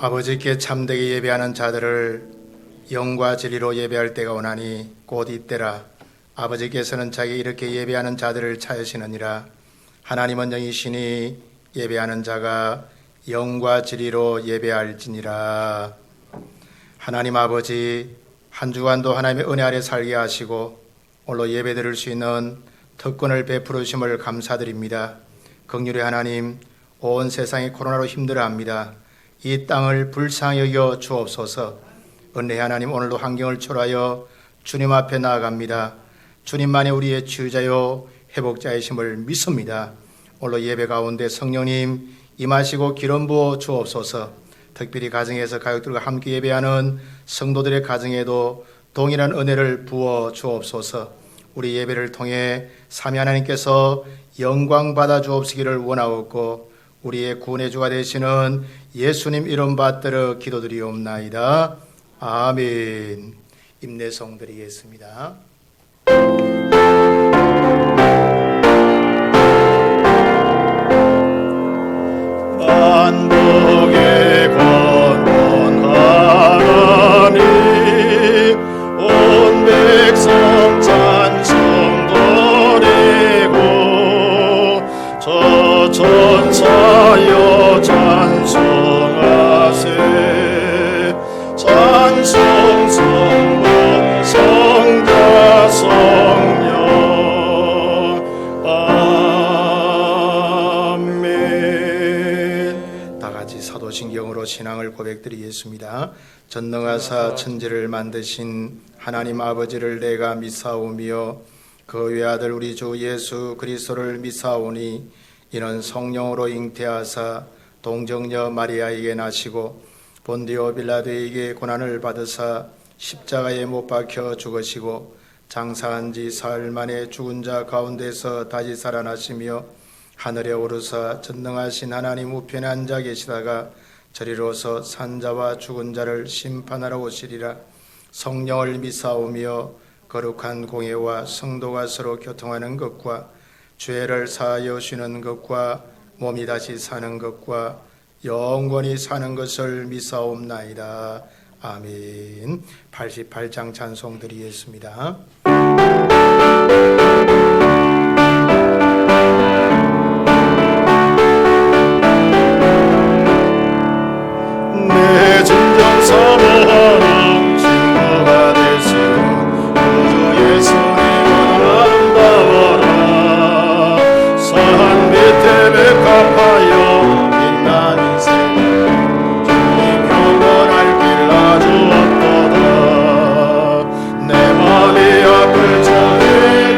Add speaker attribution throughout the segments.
Speaker 1: 아버지께 참되게 예배하는 자들을 영과 진리로 예배할 때가 오나니 곧 이때라. 아버지께서는 자기 이렇게 예배하는 자들을 찾으시느니라. 하나님은 영이시니 예배하는 자가 영과 진리로 예배할지니라. 하나님 아버지, 한 주간도 하나님의 은혜 아래 살게 하시고 홀로 예배드릴 수 있는 특권을 베풀으심을 감사드립니다. 긍휼의 하나님, 온 세상이 코로나로 힘들어합니다. 이 땅을 불쌍히 여겨 주옵소서. 은혜의 하나님, 오늘도 환경을 초월하여 주님 앞에 나아갑니다. 주님만이 우리의 치유자요 회복자이심을 믿습니다. 오늘 예배 가운데 성령님 임하시고 기름 부어 주옵소서. 특별히 가정에서 가족들과 함께 예배하는 성도들의 가정에도 동일한 은혜를 부어 주옵소서. 우리 예배를 통해 삼위 하나님께서 영광 받아 주옵시기를 원하옵고 우리의 구원의 주가 되시는 예수님 이름 받들어 기도드리옵나이다. 아멘. 임내성 드리겠습니다. 만복의 권원 하나님, 온 백성 찬송 드리고 저 천사여 찬송하세. 찬송 성부 성자 성령. 아멘. 다같이 사도신경으로 신앙을 고백드리겠습니다. 전능하사 천지를 만드신 하나님 아버지를 내가 믿사오며 그 외아들 우리 주 예수 그리스도를 믿사오니 이는 성령으로 잉태하사 동정녀 마리아에게 나시고 본디오 빌라도에게 고난을 받으사 십자가에 못 박혀 죽으시고 장사한 지 사흘 만에 죽은 자 가운데서 다시 살아나시며 하늘에 오르사 전능하신 하나님 우편에 앉아 계시다가 저리로서 산자와 죽은 자를 심판하러 오시리라. 성령을 믿사오며 거룩한 공예와 성도가 서로 교통하는 것과 죄를 사하여 주는 것과 몸이 다시 사는 것과 영원히 사는 것을 믿사옵나이다. 아멘. 88장 찬송 드리겠습니다. 내 진정 사모하는 친구가 되시는 구주 예수님은 아름다워라. 산 밑에 백합하여 빛나는 새는 주님 영원할 길 아주었도다. 내 마음이 앞을 저리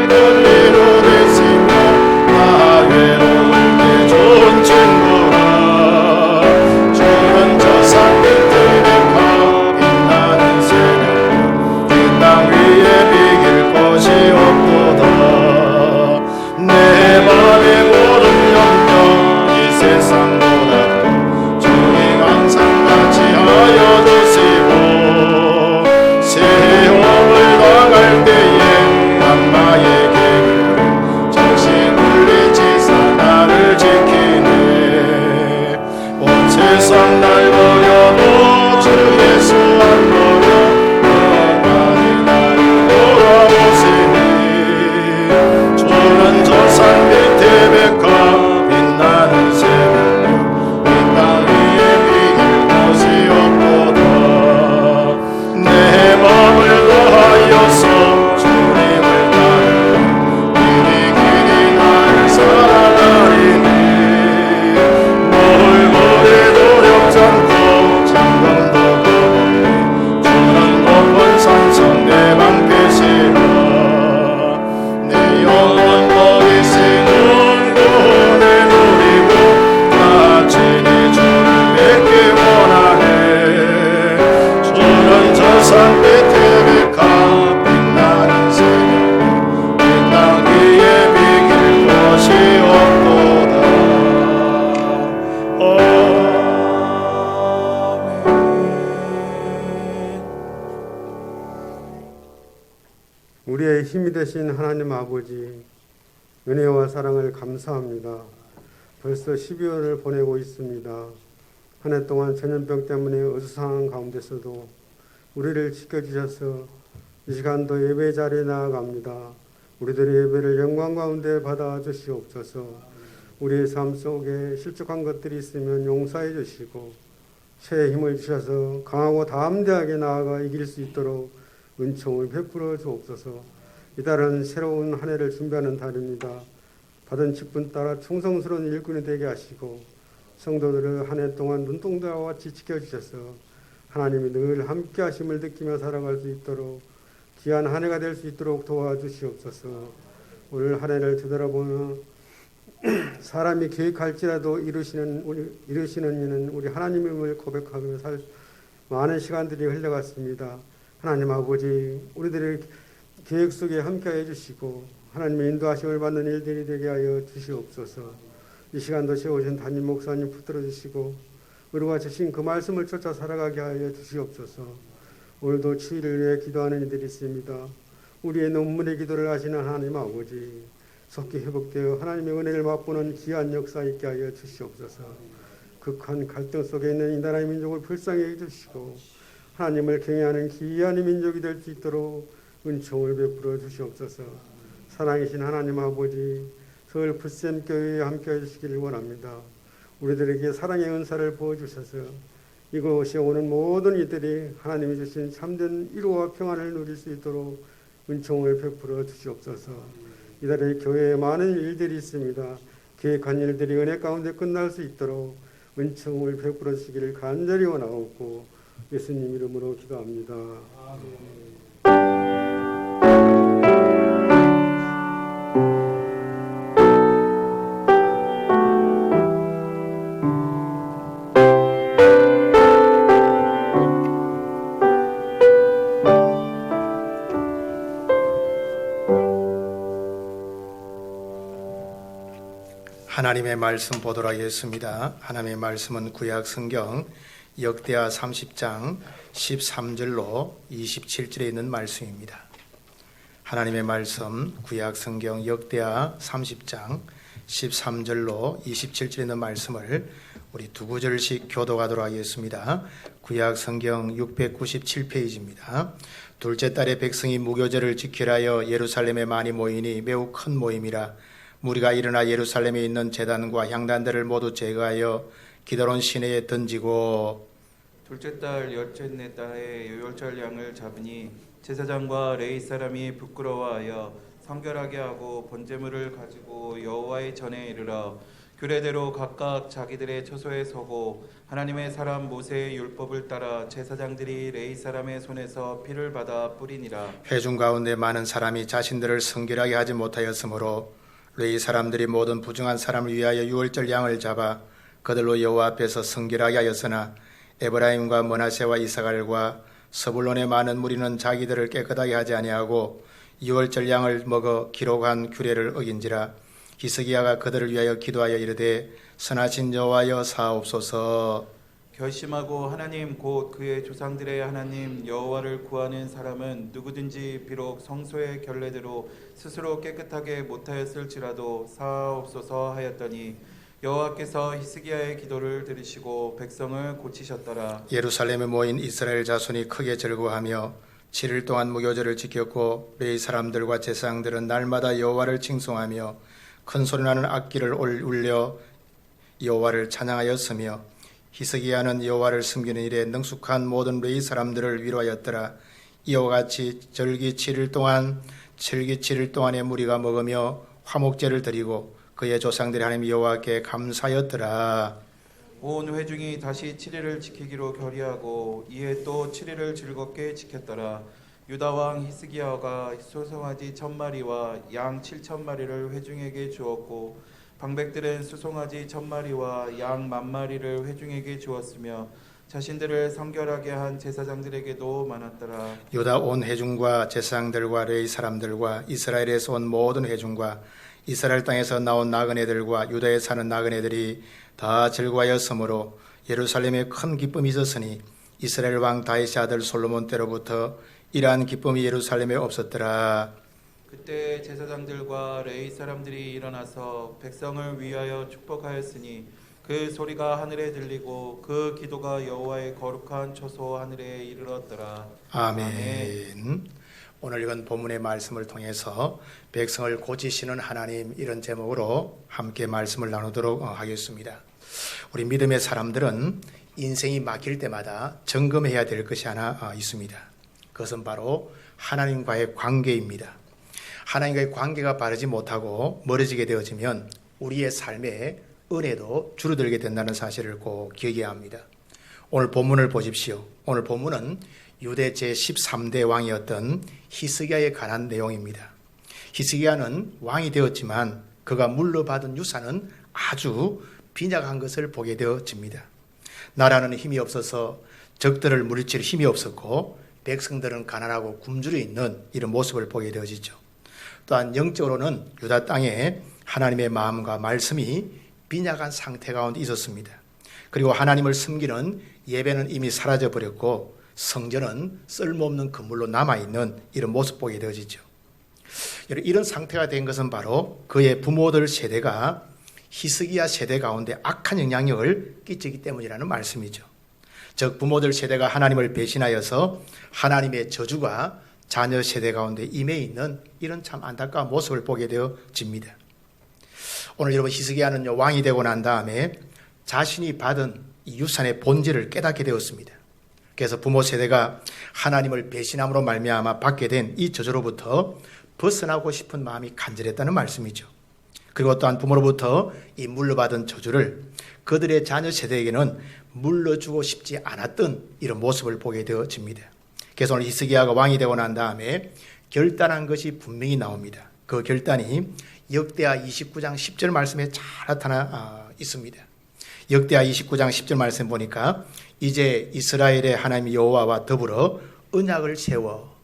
Speaker 1: 떨리로 되시며 나 외로울 때 좋은 친구라. 주는 저 산 밑에 백합 빛나는 새는 이 땅 위에 비길 것이 없도다. 내 맘의 모든 염려 이 세상보다 주님 항상 같이 하여 주시고 세험을 당할 때에 악마의 계획을 정신 물리치사 나를 지키네. 온 세상 날 버려도 주 예수 안 버려 끝까지 나를 돌아오시니. 주는 저 산 밑에 백합 빛나는 새는 이 땅 위에 비길 곳이 없도다. 내 마음을 다하여서 주님을 따르 길이 길이 나를 살아가리니. 얼굴에 노력 않고 잠금도 거부해 주는 높은 산성 내 방 계시라. 내 영혼 거기시는 구원에 누리고 나친히 주를 뵙기 원하네. 주는 저 산 밑에 백합 빛나는 새는 이 땅 위에 비길 것이 없도다.
Speaker 2: 우리의 힘이 되신 하나님 아버지, 은혜와 사랑을 감사합니다. 벌써 12월을 보내고 있습니다. 한 해 동안 전염병 때문에 어수선한 가운데서도 우리를 지켜주셔서 이 시간도 예배 자리에 나아갑니다. 우리들의 예배를 영광 가운데 받아 주시옵소서. 우리의 삶 속에 실족한 것들이 있으면 용서해 주시고 새해 힘을 주셔서 강하고 담대하게 나아가 이길 수 있도록 은총을 베풀어 주옵소서. 이달은 새로운 한 해를 준비하는 달입니다. 받은 직분 따라 충성스러운 일꾼이 되게 하시고 성도들을 한 해 동안 눈동자와 같이 지켜주셔서 하나님이 늘 함께 하심을 느끼며 살아갈 수 있도록 귀한 한 해가 될 수 있도록 도와주시옵소서. 오늘 한 해를 되돌아보며 사람이 계획할지라도 이루시는 이는 우리 하나님임을 고백하며 많은 시간들이 흘러갔습니다. 하나님 아버지, 우리들의 계획 속에 함께해 주시고 하나님의 인도하심을 받는 일들이 되게 하여 주시옵소서. 이 시간도 세우신 담임 목사님 붙들어 주시고 우리가 주신 그 말씀을 쫓아 살아가게 하여 주시옵소서. 오늘도 추위를 위해 기도하는 이들이 있습니다. 우리의 눈물의 기도를 하시는 하나님 아버지, 속히 회복되어 하나님의 은혜를 맛보는 귀한 역사 있게 하여 주시옵소서. 극한 갈등 속에 있는 이 나라의 민족을 불쌍히 해주시고 하나님을 경외하는 귀한 민족이 될 수 있도록 은총을 베풀어 주시옵소서. 사랑이신 하나님 아버지, 서울 풋샘교회에 함께 해주시기를 원합니다. 우리들에게 사랑의 은사를 부어주셔서 이곳에 오는 모든 이들이 하나님이 주신 참된 위로와 평안을 누릴 수 있도록 은총을 베풀어 주시옵소서. 이달에 교회에 많은 일들이 있습니다. 계획한 일들이 은혜 가운데 끝날 수 있도록 은총을 베풀어 주시기를 간절히 원하옵고 예수님 이름으로 기도합니다.
Speaker 1: 하나님의 말씀 보도록 하겠습니다. 하나님의 말씀은 구약 성경 역대하 30장 13절로 27절에 있는 말씀입니다. 하나님의 말씀 구약 성경 역대하 30장 13절로 27절에 있는 말씀을 우리 두 구절씩 교독하도록 하겠습니다. 구약 성경 697페이지입니다. 둘째 달에 백성이 무교절을 지키려 하여 예루살렘에 많이 모이니 매우 큰 모임이라. 무리가 일어나 예루살렘에 있는 제단과 향단들을 모두 제거하여 기드론 시내에 던지고
Speaker 3: 둘째 달 열째 달에 유월절 양을 잡으니 제사장과 레위 사람이 부끄러워하여 성결하게 하고 번제물을 가지고 여호와의 전에 이르러 규례대로 각각 자기들의 처소에 서고 하나님의 사람 모세의 율법을 따라 제사장들이 레위 사람의 손에서 피를 받아 뿌리니라.
Speaker 1: 회중 가운데 많은 사람이 자신들을 성결하게 하지 못하였으므로 레위 사람들이 모든 부정한 사람을 위하여 유월절 양을 잡아 그들로 여호와 앞에서 성결하게 하였으나 에브라임과 므낫세와 이사갈과 서불론의 많은 무리는 자기들을 깨끗하게 하지 아니하고 유월절 양을 먹어 기록한 규례를 어긴지라. 히스기야가 그들을 위하여 기도하여 이르되 선하신 여호와여 사옵소서.
Speaker 3: 결심하고 하나님 곧 그의 조상들의 하나님 여호와를 구하는 사람은 누구든지 비록 성소의 결례대로 스스로 깨끗하게 못하였을지라도 사옵소서 하였더니 여호와께서 히스기야의 기도를 들으시고 백성을 고치셨더라.
Speaker 1: 예루살렘에 모인 이스라엘 자손이 크게 즐거워하며 7일 동안 무교절을 지켰고 레위 사람들과 제사장들은 날마다 여호와를 칭송하며 큰 소리나는 악기를 울려 여호와를 찬양하였으며 히스기야는 여호와를 섬기는 일에 능숙한 모든 레위 사람들을 위로하였더라. 이와 같이 절기 7일 동안의 무리가 먹으며 화목제를 드리고 그의 조상들이 하나님 여호와께 감사하였더라.
Speaker 3: 온 회중이 다시 7일을 지키기로 결의하고 이에 또 7일을 즐겁게 지켰더라. 유다 왕 히스기야가 수송아지 1000마리와 양 7000마리를 회중에게 주었고 방백들은 수송아지 1000마리와 양 10,000마리를 회중에게 주었으며 자신들을 성결하게 한 제사장들에게도 많았더라.
Speaker 1: 유다 온 회중과 제사장들과 레위 사람들과 이스라엘에서 온 모든 회중과 이스라엘 땅에서 나온 나그네들과 유다에 사는 나그네들이 다 즐거워하였으므로 예루살렘에 큰 기쁨이 있었으니 이스라엘 왕 다윗의 아들 솔로몬 때로부터 이러한 기쁨이 예루살렘에 없었더라.
Speaker 3: 그때 제사장들과 레위 사람들이 일어나서 백성을 위하여 축복하였으니 그 소리가 하늘에 들리고 그 기도가 여호와의 거룩한 초소 하늘에 이르렀더라.
Speaker 1: 아멘. 오늘 읽은 본문의 말씀을 통해서 백성을 고치시는 하나님, 이런 제목으로 함께 말씀을 나누도록 하겠습니다. 우리 믿음의 사람들은 인생이 막힐 때마다 점검해야 될 것이 하나 있습니다. 그것은 바로 하나님과의 관계입니다. 하나님과의 관계가 바르지 못하고 멀어지게 되어지면 우리의 삶에 은혜도 줄어들게 된다는 사실을 꼭 기억해야 합니다. 오늘 본문을 보십시오. 오늘 본문은 유대 제13대 왕이었던 히스기야에 관한 내용입니다. 히스기야는 왕이 되었지만 그가 물려받은 유산은 아주 빈약한 것을 보게 되어집니다. 나라는 힘이 없어서 적들을 물리칠 힘이 없었고 백성들은 가난하고 굶주려 있는 이런 모습을 보게 되어지죠. 또한 영적으로는 유다 땅에 하나님의 마음과 말씀이 빈약한 상태 가운데 있었습니다. 그리고 하나님을 섬기는 예배는 이미 사라져버렸고 성전은 쓸모없는 건물로 남아있는 이런 모습 보게 되어지죠. 이런 상태가 된 것은 바로 그의 부모들 세대가 히스기야 세대 가운데 악한 영향력을 끼치기 때문이라는 말씀이죠. 즉 부모들 세대가 하나님을 배신하여서 하나님의 저주가 자녀 세대 가운데 임해 있는 이런 참 안타까운 모습을 보게 되어집니다. 오늘 여러분, 히스기야는 왕이 되고 난 다음에 자신이 받은 이 유산의 본질을 깨닫게 되었습니다. 그래서 부모 세대가 하나님을 배신함으로 말미암아 받게 된 이 저주로부터 벗어나고 싶은 마음이 간절했다는 말씀이죠. 그리고 또한 부모로부터 이 물려받은 저주를 그들의 자녀 세대에게는 물려주고 싶지 않았던 이런 모습을 보게 되어집니다. 그래서 오늘 히스기야가 왕이 되고 난 다음에 결단한 것이 분명히 나옵니다. 그 결단이 역대하 29장 10절 말씀에 잘 나타나 있습니다. 역대하 29장 10절 말씀 보니까 이제 이스라엘의 하나님 여호와와 더불어 언약을 세워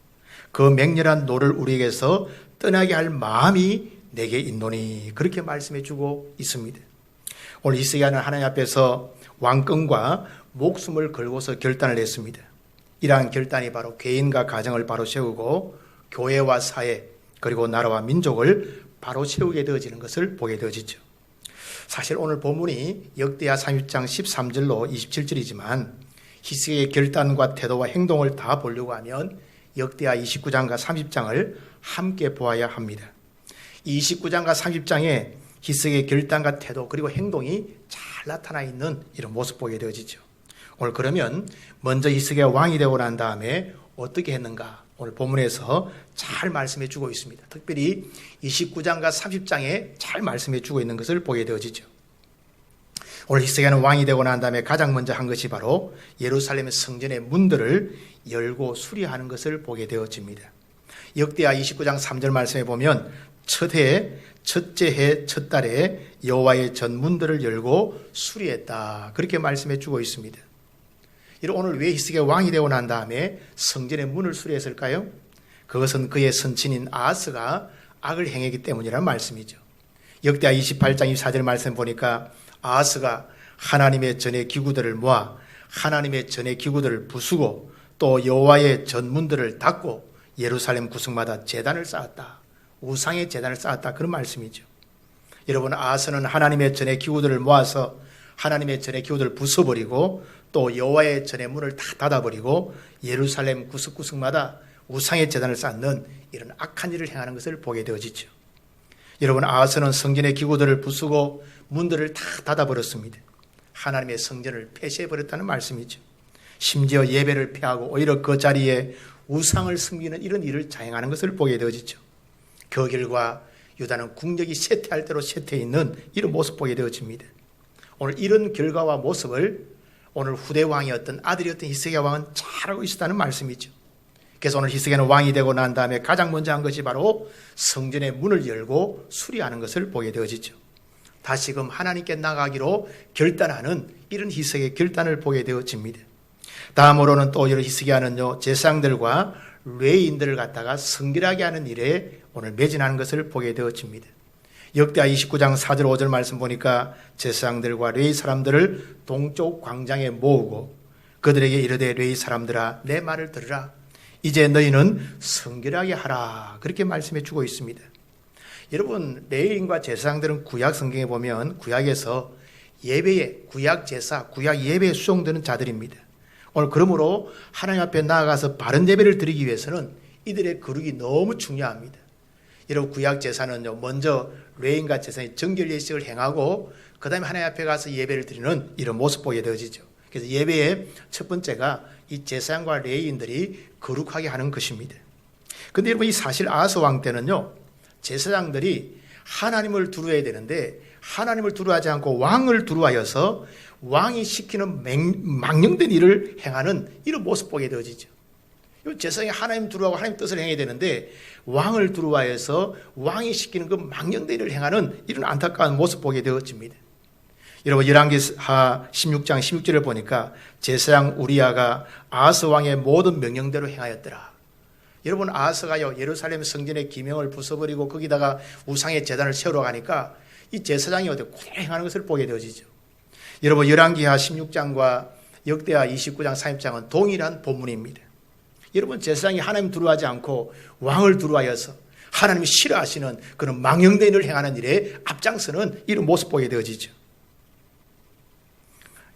Speaker 1: 그 맹렬한 노를 우리에게서 떠나게 할 마음이 내게 있노니, 그렇게 말씀해 주고 있습니다. 오늘 히스기야는 하나님 앞에서 왕권과 목숨을 걸고서 결단을 했습니다. 이러한 결단이 바로 개인과 가정을 바로 세우고 교회와 사회 그리고 나라와 민족을 바로 세우게 되어지는 것을 보게 되어지죠. 사실 오늘 본문이 역대하 30장 13절로 27절이지만 히스기야의 결단과 태도와 행동을 다 보려고 하면 역대하 29장과 30장을 함께 보아야 합니다. 이 29장과 30장에 히스기야의 결단과 태도 그리고 행동이 잘 나타나 있는 이런 모습 보게 되어지죠. 오늘 그러면 먼저 히스기야 왕이 되고 난 다음에 어떻게 했는가, 오늘 본문에서 잘 말씀해 주고 있습니다. 특별히 29장과 30장에 잘 말씀해 주고 있는 것을 보게 되어지죠. 오늘 히스기야는 왕이 되고 난 다음에 가장 먼저 한 것이 바로 예루살렘의 성전의 문들을 열고 수리하는 것을 보게 되어집니다. 역대하 29장 3절 말씀에 보면 첫째 해 첫 달에 여호와의 전 문들을 열고 수리했다, 그렇게 말씀해 주고 있습니다. 오늘 왜 히스기야 왕이 되고 난 다음에 성전의 문을 수리했을까요? 그것은 그의 선친인 아하스가 악을 행했기 때문이라는 말씀이죠. 역대하 28장 24절 말씀 보니까 아하스가 하나님의 전의 기구들을 모아 하나님의 전의 기구들을 부수고 또 여호와의 전 문들을 닫고 예루살렘 구석마다 제단을 쌓았다, 우상의 제단을 쌓았다, 그런 말씀이죠. 여러분, 아하스는 하나님의 전의 기구들을 모아서 하나님의 전의 기구들을 부숴버리고 또 여호와의 전의 문을 다 닫아버리고 예루살렘 구석구석마다 우상의 제단을 쌓는 이런 악한 일을 행하는 것을 보게 되어지죠. 여러분, 아하스는 성전의 기구들을 부수고 문들을 다 닫아버렸습니다. 하나님의 성전을 폐쇄해버렸다는 말씀이죠. 심지어 예배를 폐하고 오히려 그 자리에 우상을 섬기는 이런 일을 자행하는 것을 보게 되어지죠. 그 결과 유다는 국력이 쇠퇴할 대로 쇠퇴해 있는 이런 모습 보게 되어집니다. 오늘 이런 결과와 모습을 오늘 후대 왕이었던 아들이었던 히스기야 왕은 잘 알고 있었다는 말씀이죠. 그래서 오늘 히스기야는 왕이 되고 난 다음에 가장 먼저 한 것이 바로 성전의 문을 열고 수리하는 것을 보게 되어지죠. 다시금 하나님께 나가기로 결단하는 이런 히스기야의 결단을 보게 되어집니다. 다음으로는 또 이런 히스기야는요, 제사장들과 레위인들을 갖다가 성결하게 하는 일에 오늘 매진하는 것을 보게 되어집니다. 역대하 29장 4절 5절 말씀 보니까 제사장들과 레위 사람들을 동쪽 광장에 모으고 그들에게 이르되 레위 사람들아 내 말을 들으라, 이제 너희는 성결하게 하라, 그렇게 말씀해 주고 있습니다. 여러분, 레위인과 제사장들은 구약 성경에 보면 구약에서 예배에 구약 제사, 구약 예배에 수용되는 자들입니다. 오늘 그러므로 하나님 앞에 나아가서 바른 예배를 드리기 위해서는 이들의 거룩이 너무 중요합니다. 여러분 구약 제사는요, 먼저 레인과 제사의 정결 예식을 행하고 그 다음에 하나님 앞에 가서 예배를 드리는 이런 모습 보게 되어지죠. 그래서 예배의 첫 번째가 이 제사장과 레인들이 거룩하게 하는 것입니다. 그런데 여러분 이 사실 아하스 왕 때는요, 제사장들이 하나님을 두려워야 되는데 하나님을 두려워하지 않고 왕을 두려워하여서 왕이 시키는 망령된 일을 행하는 이런 모습 보게 되어지죠. 제사장이 하나님 두려워하고 하나님 뜻을 행해야 되는데 왕을 두려워해서 왕이 시키는 그 망령된 일을 행하는 이런 안타까운 모습 보게 되어집니다. 여러분 열왕기하 16장 16절을 보니까 제사장 우리야가 아하스 왕의 모든 명령대로 행하였더라. 여러분 아하스가요 예루살렘 성전의 기명을 부숴버리고 거기다가 우상의 제단을 세우러 가니까 이 제사장이 어디 그대로 행하는 것을 보게 되어지죠. 여러분 열왕기하 16장과 역대하 29장 30장은 동일한 본문입니다. 여러분 제사장이 하나님 두려워하지 않고 왕을 두려워하여서 하나님이 싫어하시는 그런 망령된 일을 행하는 일에 앞장서는 이런 모습 보게 되어지죠.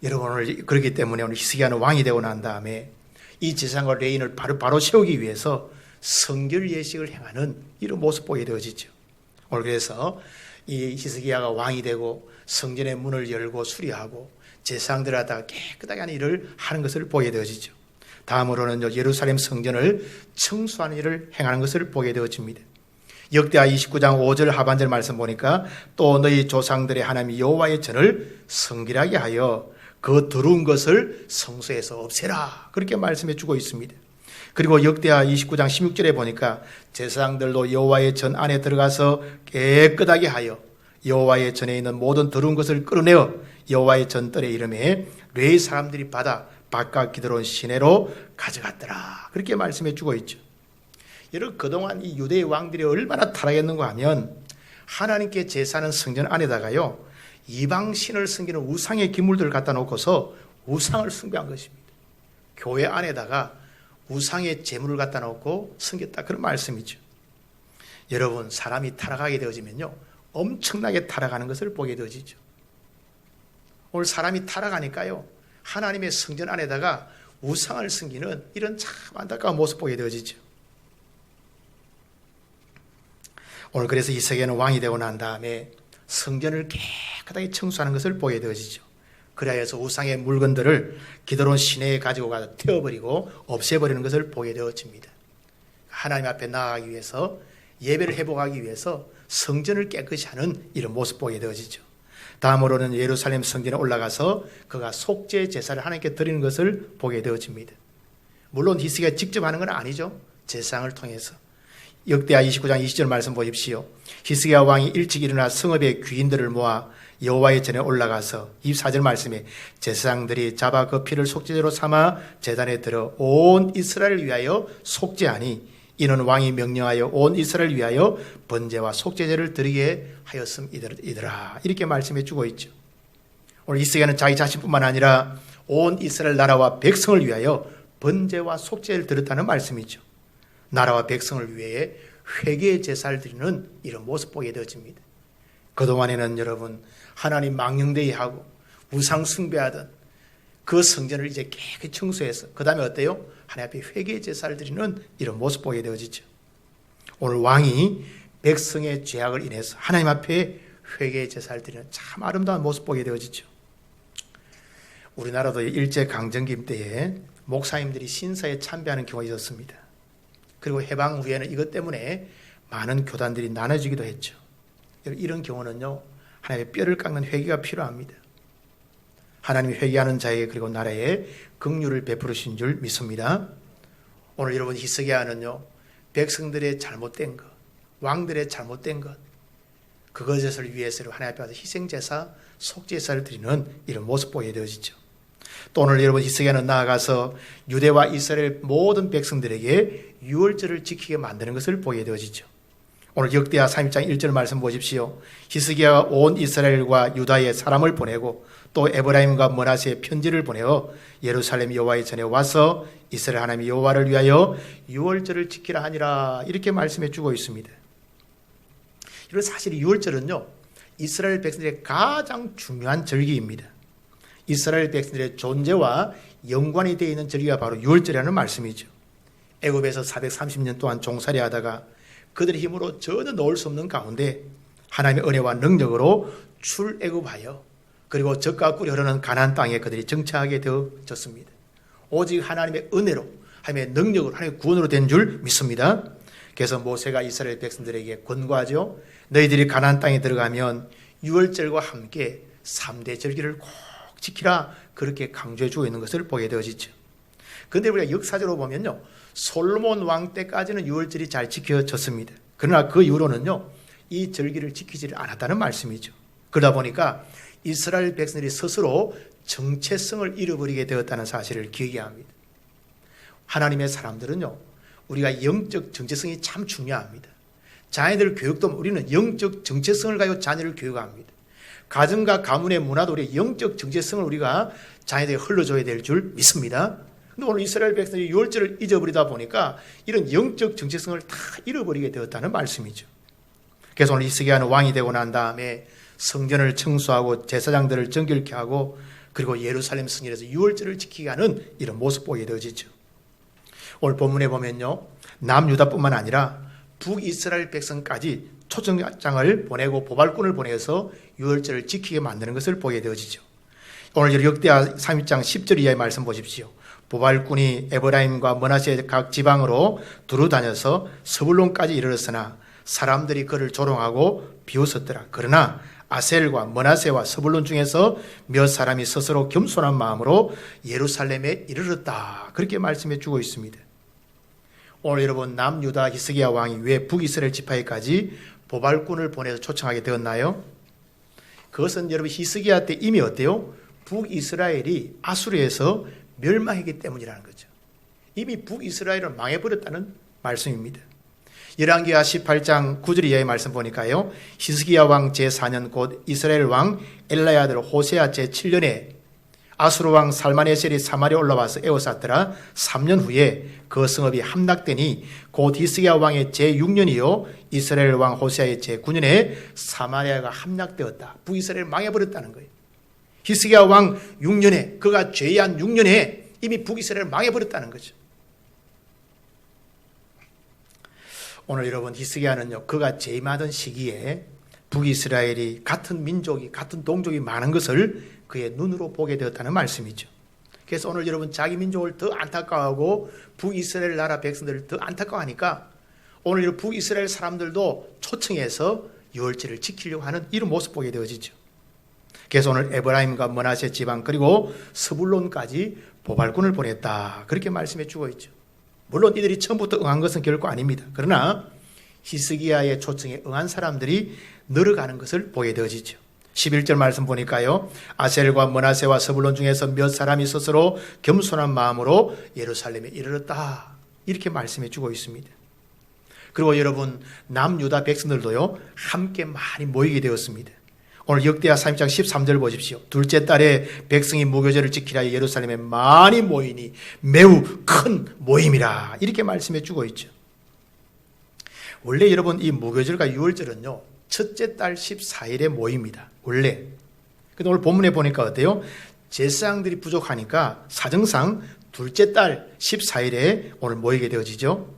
Speaker 1: 여러분 오늘 그렇기 때문에 오늘 히스기야는 왕이 되고 난 다음에 이 제사장과 레인을 바로 세우기 위해서 성결 예식을 행하는 이런 모습 보게 되어지죠. 오늘 그래서 이 히스기야가 왕이 되고 성전의 문을 열고 수리하고 제사장들 하다가 깨끗하게 하는 일을 하는 것을 보게 되어지죠. 다음으로는 예루살렘 성전을 청소하는 일을 행하는 것을 보게 되어집니다. 역대하 29장 5절 하반절 말씀 보니까 또 너희 조상들의 하나님 여호와의 전을 성결하게 하여 그 더러운 것을 성소에서 없애라. 그렇게 말씀해 주고 있습니다. 그리고 역대하 29장 16절에 보니까 제사장들도 여호와의 전 안에 들어가서 깨끗하게 하여 여호와의 전에 있는 모든 더러운 것을 끌어내어 여호와의 전뜰의 이름에 레위 사람들이 받아 바깥 기드론 시내로 가져갔더라. 그렇게 말씀해 주고 있죠. 여러분 그동안 이 유대의 왕들이 얼마나 타락했는가 하면 하나님께 제사하는 성전 안에다가요 이방 신을 섬기는 우상의 기물들을 갖다 놓고서 우상을 숭배한 것입니다. 교회 안에다가 우상의 제물을 갖다 놓고 섬겼다 그런 말씀이죠. 여러분 사람이 타락하게 되어지면요 엄청나게 타락하는 것을 보게 되어지죠. 오늘 사람이 타락하니까요 하나님의 성전 안에다가 우상을 섬기는 이런 참 안타까운 모습 보게 되어지죠. 오늘 그래서 이 세계는 왕이 되고 난 다음에 성전을 깨끗하게 청소하는 것을 보게 되어지죠. 그래서 우상의 물건들을 기드론 시내에 가지고 가서 태워버리고 없애버리는 것을 보게 되어집니다. 하나님 앞에 나아가기 위해서 예배를 회복하기 위해서 성전을 깨끗이 하는 이런 모습 보게 되어지죠. 다음으로는 예루살렘 성전에 올라가서 그가 속죄 제사를 하나님께 드리는 것을 보게 되어집니다. 물론 히스기야가 직접 하는 건 아니죠. 제사장을 통해서. 역대하 29장 20절 말씀 보십시오. 히스기야 왕이 일찍 일어나 성읍의 귀인들을 모아 여호와의 전에 올라가서 24절 말씀에 제사장들이 잡아 그 피를 속죄제로 삼아 제단에 들어 온 이스라엘을 위하여 속죄하니 이는 왕이 명령하여 온 이스라엘을 위하여 번제와 속죄제를 드리게 하였음이더라. 이렇게 말씀해 주고 있죠. 오늘 히스기야는 자기 자신뿐만 아니라 온 이스라엘 나라와 백성을 위하여 번제와 속죄를 드렸다는 말씀이죠. 나라와 백성을 위해 회개의 제사를 드리는 이런 모습 보게 되어집니다. 그동안에는 여러분 하나님 망령되이 하고 우상 숭배하던 그 성전을 이제 깨끗이 청소해서 그 다음에 어때요? 하나님 앞에 회개의 제사를 드리는 이런 모습 보게 되어지죠. 오늘 왕이 백성의 죄악을 인해서 하나님 앞에 회개의 제사를 드리는 참 아름다운 모습 보게 되어지죠. 우리나라도 일제강점기 때에 목사님들이 신사에 참배하는 경우가 있었습니다. 그리고 해방 후에는 이것 때문에 많은 교단들이 나눠지기도 했죠. 이런 경우는요 하나님의 뼈를 깎는 회개가 필요합니다. 하나님이 회개하는 자에게 그리고 나라에 긍휼을 베푸르신 줄 믿습니다. 오늘 여러분 히스기야는요 백성들의 잘못된 것, 왕들의 잘못된 것, 그것을 위해서 하나님 앞에 가서 희생제사, 속죄제사를 드리는 이런 모습 보게 되어지죠. 또 오늘 여러분 히스기야는 나아가서 유대와 이스라엘 모든 백성들에게 유월절을 지키게 만드는 것을 보게 되어지죠. 오늘 역대하 32장 1절 말씀 보십시오. 히스기야가 온 이스라엘과 유다의 사람을 보내고 또 에브라임과 므낫세의 편지를 보내어 예루살렘 여호와의 전에 와서 이스라엘 하나님 여호와를 위하여 유월절을 지키라 하니라. 이렇게 말씀해 주고 있습니다. 이런 사실 유월절은요 이스라엘 백성들의 가장 중요한 절기입니다. 이스라엘 백성들의 존재와 연관이 되어 있는 절기가 바로 유월절이라는 말씀이죠. 애굽에서 430년 동안 종살이 하다가 그들의 힘으로 전혀 놓을 수 없는 가운데 하나님의 은혜와 능력으로 출애굽하여 그리고 적과 꿀이 흐르는 가나안 땅에 그들이 정착하게 되어졌습니다. 오직 하나님의 은혜로, 하나님의 능력으로, 하나님의 구원으로 된 줄 믿습니다. 그래서 모세가 이스라엘 백성들에게 권고하죠. 너희들이 가나안 땅에 들어가면 유월절과 함께 3대 절기를 꼭 지키라, 그렇게 강조해 주고 있는 것을 보게 되어지죠. 그런데 우리가 역사적으로 보면요, 솔로몬 왕 때까지는 유월절이 잘 지켜졌습니다. 그러나 그 이후로는요, 이 절기를 지키지를 않았다는 말씀이죠. 그러다 보니까 이스라엘 백성들이 스스로 정체성을 잃어버리게 되었다는 사실을 기억해야 합니다. 하나님의 사람들은요, 우리가 영적 정체성이 참 중요합니다. 자녀들 교육도 우리는 영적 정체성을 가지고 자녀를 교육합니다. 가정과 가문의 문화도 우리 영적 정체성을 우리가 자녀들에 흘러줘야 될 줄 믿습니다. 근데 오늘 이스라엘 백성들이 유월절을 잊어버리다 보니까 이런 영적 정체성을 다 잃어버리게 되었다는 말씀이죠. 그래서 오늘 히스기야는 왕이 되고 난 다음에 성전을 청소하고 제사장들을 정결케 하고 그리고 예루살렘 성전에서 유월절을 지키게 하는 이런 모습 보게 되어지죠. 오늘 본문에 보면요, 남유다뿐만 아니라 북이스라엘 백성까지 초청장을 보내고 보발꾼을 보내서 유월절을 지키게 만드는 것을 보게 되어지죠. 오늘 역대하 32장 10절 이하의 말씀 보십시오. 보발꾼이 에브라임과 므낫세 각 지방으로 두루 다녀서 스불론까지 이르렀으나 사람들이 그를 조롱하고 비웃었더라. 그러나 아셀과 므낫세와 스불론 중에서 몇 사람이 스스로 겸손한 마음으로 예루살렘에 이르렀다. 그렇게 말씀해 주고 있습니다. 오늘 여러분, 남유다 히스기야 왕이 왜 북이스라엘 지파에까지 보발꾼을 보내서 초청하게 되었나요? 그것은 여러분 히스기야 때 이미 어때요? 북이스라엘이 아수르에서 멸망했기 때문이라는 거죠. 이미 북이스라엘은 망해버렸다는 말씀입니다. 열왕기하 18장 9절 이하의 말씀 보니까요, 히스기야 왕 제4년 곧 이스라엘 왕 엘라의 아들 호세아 제7년에 아수르 왕 살마네셀이 사마리아 올라와서 에워쌌더라. 3년 후에 그 성읍이 함락되니 곧 히스기야 왕의 제6년이요 이스라엘 왕 호세아의 제9년에 사마리아가 함락되었다. 북이스라엘 망해버렸다는 거예요. 히스기야 왕 6년에, 그가 죄한 6년에 이미 북이스라엘 망해버렸다는 거죠. 오늘 여러분, 히스기야는요, 그가 재임하던 시기에 북이스라엘이 같은 민족이, 같은 동족이 많은 것을 그의 눈으로 보게 되었다는 말씀이죠. 그래서 오늘 여러분, 자기 민족을 더 안타까워하고 북이스라엘 나라 백성들을 더 안타까워하니까 오늘 북이스라엘 사람들도 초청해서 유월절을 지키려고 하는 이런 모습 보게 되어지죠. 그래서 오늘 에브라임과 므낫세 지방 그리고 스불론까지 보발꾼을 보냈다. 그렇게 말씀해 주고 있죠. 물론 이들이 처음부터 응한 것은 결코 아닙니다. 그러나 히스기야의 초청에 응한 사람들이 늘어가는 것을 보게 되어지죠. 11절 말씀 보니까요, 아셀과 므낫세와 스불론 중에서 몇 사람이 스스로 겸손한 마음으로 예루살렘에 이르렀다. 이렇게 말씀해 주고 있습니다. 그리고 여러분, 남유다 백성들도요, 함께 많이 모이게 되었습니다. 오늘 역대하 32장 13절 보십시오. 둘째 달에 백성이 무교절을 지키라 예루살렘에 많이 모이니 매우 큰 모임이라. 이렇게 말씀해 주고 있죠. 원래 여러분, 이 무교절과 유월절은요, 첫째 달 14일에 모입니다. 원래. 근데 오늘 본문에 보니까 어때요? 제사장들이 부족하니까 사정상 둘째 달 14일에 오늘 모이게 되어지죠.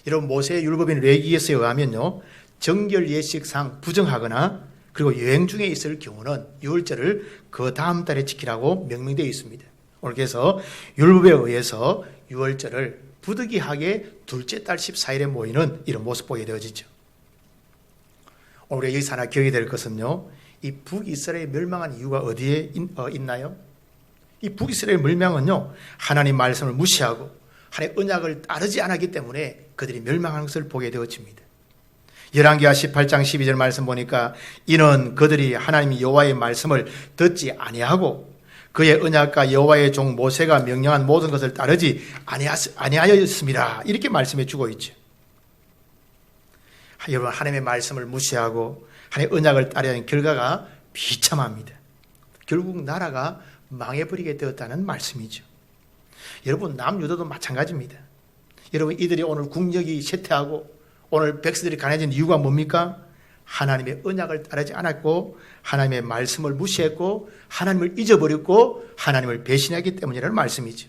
Speaker 1: 여러분, 모세의 율법인 레위기에서에 의하면요, 정결 예식상 부정하거나 그리고 여행 중에 있을 경우는 유월절을 그 다음 달에 지키라고 명명되어 있습니다. 오늘 그래서 율법에 의해서 유월절을 부득이하게 둘째 달 14일에 모이는 이런 모습 보게 되어지죠. 오늘 우리가 여기서 하나 기억이 될 것은요, 이 북이스라엘 멸망한 이유가 어디에 있나요? 이 북이스라엘 멸망은요, 하나님 말씀을 무시하고 하나님의 언약을 따르지 않았기 때문에 그들이 멸망하는 것을 보게 되어집니다. 열왕기하 18장 12절 말씀 보니까 이는 그들이 하나님 여호와의 말씀을 듣지 아니하고 그의 언약과 여호와의 종 모세가 명령한 모든 것을 따르지 아니하였습니다. 이렇게 말씀해 주고 있죠. 여러분, 하나님의 말씀을 무시하고 하나님의 언약을 따르는 하는 결과가 비참합니다. 결국 나라가 망해버리게 되었다는 말씀이죠. 여러분, 남유다도 마찬가지입니다. 여러분, 이들이 오늘 국력이 쇠퇴하고 오늘 백성들이 가난해진 이유가 뭡니까? 하나님의 언약을 따르지 않았고 하나님의 말씀을 무시했고 하나님을 잊어버렸고 하나님을 배신했기 때문이라는 말씀이죠.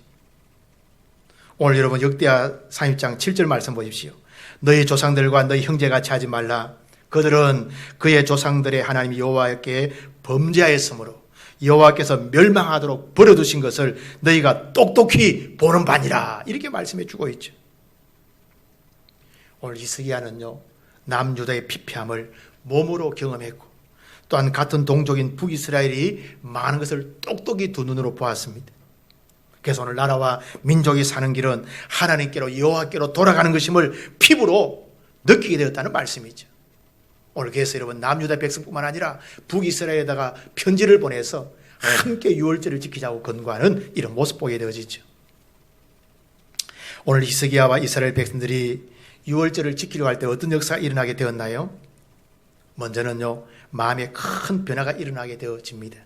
Speaker 1: 오늘 여러분 역대하 32장 7절 말씀 보십시오. 너희 조상들과 너희 형제같이 하지 말라. 그들은 그의 조상들의 하나님 여호와께 범죄하였으므로 여호와께서 멸망하도록 버려두신 것을 너희가 똑똑히 보는 바니라. 이렇게 말씀해 주고 있죠. 오늘 히스기야는요, 남유다의 피폐함을 몸으로 경험했고 또한 같은 동족인 북이스라엘이 많은 것을 똑똑히 두 눈으로 보았습니다. 그래서 오늘 나라와 민족이 사는 길은 하나님께로 여호와께로 돌아가는 것임을 피부로 느끼게 되었다는 말씀이죠. 오늘 그래서 여러분 남유다 백성뿐만 아니라 북이스라엘에다가 편지를 보내서 함께 유월절을 지키자고 권고하는 이런 모습 보게 되어지죠. 오늘 히스기야와 이스라엘 백성들이 유월절을 지키려고 할 때 어떤 역사가 일어나게 되었나요? 먼저는요, 마음에 큰 변화가 일어나게 되어집니다.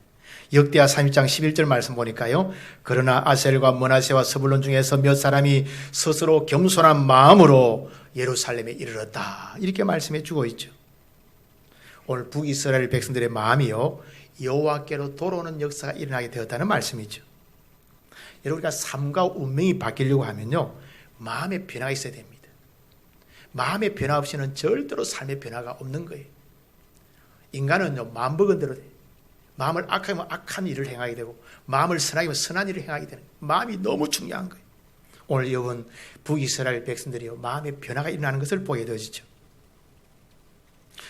Speaker 1: 역대하 32장 11절 말씀 보니까요, 그러나 아셀과 므낫세와 스불론 중에서 몇 사람이 스스로 겸손한 마음으로 예루살렘에 이르렀다. 이렇게 말씀해 주고 있죠. 오늘 북이스라엘 백성들의 마음이요, 여호와께로 돌아오는 역사가 일어나게 되었다는 말씀이죠. 여러분, 우리가 삶과 운명이 바뀌려고 하면요, 마음의 변화가 있어야 됩니다. 마음의 변화 없이는 절대로 삶의 변화가 없는 거예요. 인간은요, 마음 먹은 대로 돼요. 마음을 악하면 악한 일을 행하게 되고 마음을 선하게 하면 선한 일을 행하게 되는 거예요. 마음이 너무 중요한 거예요. 오늘 여러분 북이스라엘 백성들이요, 마음의 변화가 일어나는 것을 보게 되어지죠.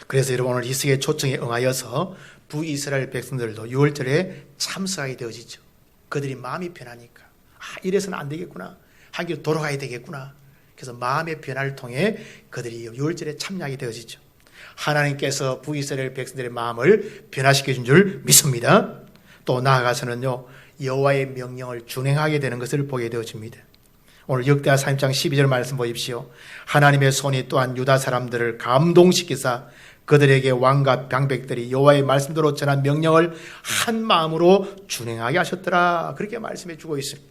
Speaker 1: 그래서 여러분 오늘 히스기야의 초청에 응하여서 북이스라엘 백성들도 유월절에 참석하게 되어지죠. 그들이 마음이 변하니까 이래서는 안 되겠구나, 한 길 돌아가야 되겠구나. 그래서 마음의 변화를 통해 그들이 유월절에 참여하게 되어지죠. 하나님께서 북이스라엘 백성들의 마음을 변화시켜 준 줄 믿습니다. 또 나아가서는요, 여호와의 명령을 준행하게 되는 것을 보게 되어집니다. 오늘 역대하 32장 12절 말씀 보십시오. 하나님의 손이 또한 유다 사람들을 감동시키사 그들에게 왕과 방백들이 여호와의 말씀대로 전한 명령을 한 마음으로 준행하게 하셨더라. 그렇게 말씀해 주고 있습니다.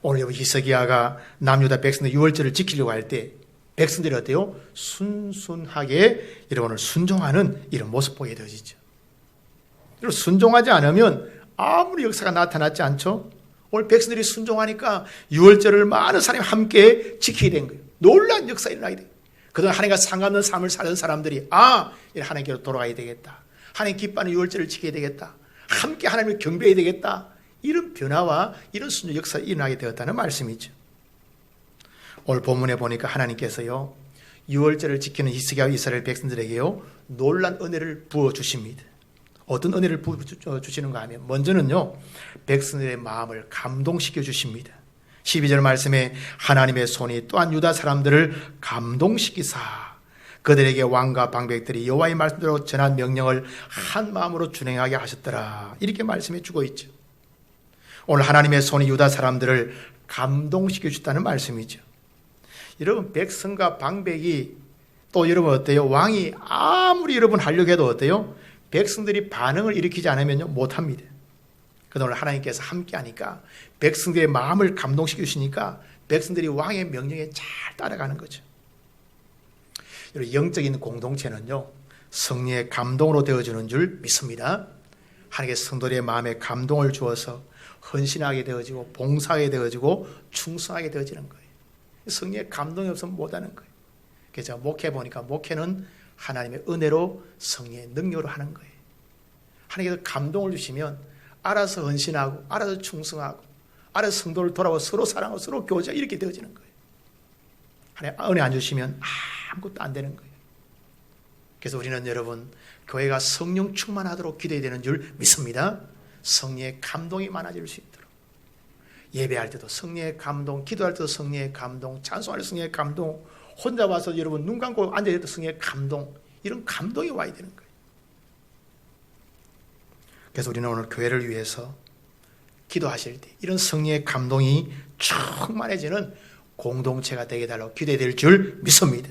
Speaker 1: 오늘 여기 히스기야가 남유다 백성들 유월절을 지키려고 할 때 백성들이 어때요? 순순하게 여러분을 순종하는 이런 모습 보게 되어지죠. 순종하지 않으면 아무리 역사가 나타나지 않죠. 오늘 백성들이 순종하니까 유월절을 많은 사람이 함께 지키게 된 거예요. 놀라운 역사가 일어나게 돼요. 그동안 하나님과 상관없는 삶을 살던 사람들이 하나님께로 돌아가야 되겠다, 하나님 기뻐하는 유월절을 지켜야 되겠다, 함께 하나님을 경배해야 되겠다, 이런 변화와 이런 순종 역사가 일어나게 되었다는 말씀이죠. 오늘 본문에 보니까 하나님께서요, 유월절을 지키는 히스기야와 이스라엘 백성들에게요, 놀란 은혜를 부어주십니다. 어떤 은혜를 부어주시는가 하면 먼저는요, 백성들의 마음을 감동시켜 주십니다. 12절 말씀에 하나님의 손이 또한 유다 사람들을 감동시키사 그들에게 왕과 방백들이 여호와의 말씀대로 전한 명령을 한 마음으로 준행하게 하셨더라. 이렇게 말씀해 주고 있죠. 오늘 하나님의 손이 유다 사람들을 감동시켜 주셨다는 말씀이죠. 여러분 백성과 방백이 또 여러분 어때요? 왕이 아무리 여러분 하려고 해도 어때요? 백성들이 반응을 일으키지 않으면요 못합니다. 그런데 오늘 하나님께서 함께 하니까 백성들의 마음을 감동시켜 주시니까 백성들이 왕의 명령에 잘 따라가는 거죠. 여러분 영적인 공동체는요 성령의 감동으로 되어주는 줄 믿습니다. 하나님께서 성도들의 마음에 감동을 주어서 헌신하게 되어지고 봉사하게 되어지고 충성하게 되어지는 거예요. 성령의 감동이 없으면 못하는 거예요. 그래서 제가 목회 보니까 목회는 하나님의 은혜로 성령의 능력으로 하는 거예요. 하나님께서 감동을 주시면 알아서 헌신하고 알아서 충성하고 알아서 성도를 돌아오고 서로 사랑하고 서로 교제하고 이렇게 되어지는 거예요. 하나님 은혜 안 주시면 아무것도 안 되는 거예요. 그래서 우리는 여러분 교회가 성령 충만하도록 기도해야 되는 줄 믿습니다. 성령의 감동이 많아질 수 있도록 예배할 때도 성령의 감동, 기도할 때도 성령의 감동, 찬송할 때 성령의 감동, 혼자 와서 여러분 눈 감고 앉아야 돼도 성령의 감동, 이런 감동이 와야 되는 거예요. 그래서 우리는 오늘 교회를 위해서 기도하실 때 이런 성령의 감동이 충만해지는 공동체가 되게 달라고 기도될 줄 믿습니다.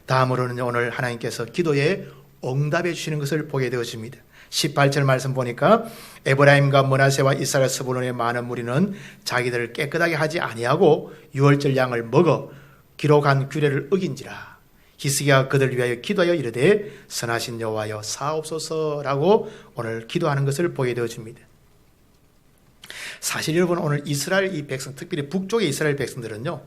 Speaker 1: 다음으로는 오늘 하나님께서 기도에 응답해 주시는 것을 보게 되어집니다. 18절 말씀 보니까 에브라임과 므낫세와 이스라엘 스불론의 많은 무리는 자기들을 깨끗하게 하지 아니하고 유월절 양을 먹어 기록한 규례를 어긴지라 히스기야가 그들을 위하여 기도하여 이르되 선하신 여호와여 사옵소서라고 오늘 기도하는 것을 보게 되어집니다. 사실 여러분 오늘 이스라엘 이 백성, 특별히 북쪽의 이스라엘 백성들은요,